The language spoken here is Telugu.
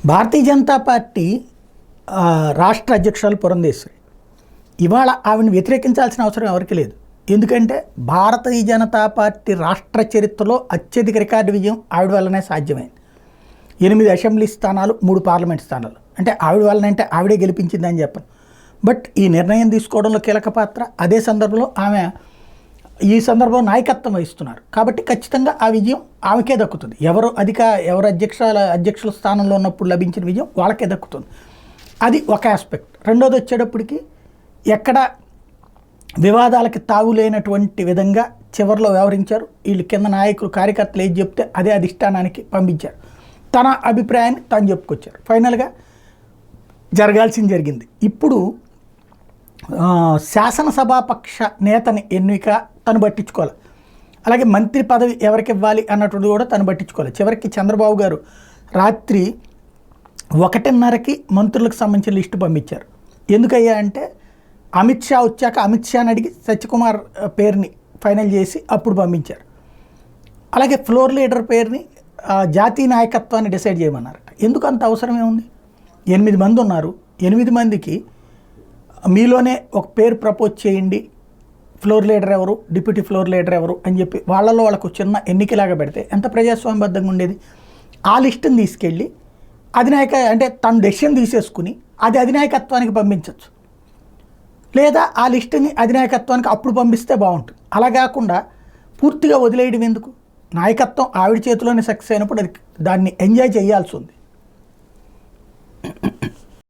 భారతీయ జనతా పార్టీ రాష్ట్ర అధ్యక్షురాలు పురంధేశ్వరి ఇవాళ ఆవిడని వ్యతిరేకించాల్సిన అవసరం ఎవరికి లేదు. ఎందుకంటే భారతీయ జనతా పార్టీ రాష్ట్ర చరిత్రలో అత్యధిక రికార్డు విజయం ఆవిడ వల్లనే సాధ్యమైంది. 8 అసెంబ్లీ స్థానాలు, 3 పార్లమెంట్ స్థానాలు. అంటే ఆవిడ వల్లనే, అంటే ఆవిడే గెలిపించిందని చెప్పను. బట్ ఈ నిర్ణయం తీసుకోవడంలో కీలక పాత్ర. అదే సందర్భంలో ఆమె ఈ సందర్భంలో నాయకత్వం వహిస్తున్నారు కాబట్టి ఖచ్చితంగా ఆ విజయం ఆమెకే దక్కుతుంది. ఎవరు అధ్యక్షుల స్థానంలో ఉన్నప్పుడు లభించిన విజయం వాళ్ళకే దక్కుతుంది. అది ఒక ఆస్పెక్ట్. రెండోది వచ్చేటప్పటికి ఎక్కడ వివాదాలకి తావు లేనటువంటి విధంగా చివరిలో వ్యవహరించారు. వీళ్ళు కింద నాయకులు, కార్యకర్తలు ఏది చెప్తే అదే అధిష్టానానికి పంపించారు. తన అభిప్రాయాన్ని తాను చెప్పుకొచ్చారు. ఫైనల్గా జరగాల్సింది జరిగింది. ఇప్పుడు శాసనసభాపక్ష నేతని ఎన్నిక తను పట్టించుకోవాలి. అలాగే మంత్రి పదవి ఎవరికి ఇవ్వాలి అన్నటువంటి కూడా తను పట్టించుకోవాలి. చివరికి చంద్రబాబు గారు రాత్రి 1:30కి మంత్రులకు సంబంధించిన లిస్టు పంపించారు. ఎందుకయ్యా అంటే అమిత్ షా వచ్చాక అమిత్ షాని అడిగి సత్యకుమార్ పేరుని ఫైనల్ చేసి అప్పుడు పంపించారు. అలాగే ఫ్లోర్ లీడర్ పేరుని జాతీయ నాయకత్వాన్ని డిసైడ్ చేయమన్నారట. ఎందుకు అంత అవసరమే ఉంది? 8 మంది ఉన్నారు. 8 మందికి మీలోనే ఒక పేరు ప్రపోజ్ చేయండి, ఫ్లోర్ లీడర్ ఎవరు, డిప్యూటీ ఫ్లోర్ లీడర్ ఎవరు అని చెప్పి వాళ్ళకు చిన్న ఎన్నికలాగా పెడితే ఎంత ప్రజాస్వామ్యబద్ధంగా ఉండేది. ఆ లిస్టుని తీసుకెళ్ళి అంటే తన డెసిషన్ తీసేసుకుని అది అధినాయకత్వానికి పంపించవచ్చు. లేదా ఆ లిస్టుని అధినాయకత్వానికి అప్పుడు పంపిస్తే బాగుంటుంది. అలా కాకుండా పూర్తిగా వదిలేయడం ఎందుకు? నాయకత్వం ఆవిడ చేతిలోనే సక్సెస్ అయినప్పుడు దాన్ని ఎంజాయ్ చేయాల్సి ఉంది.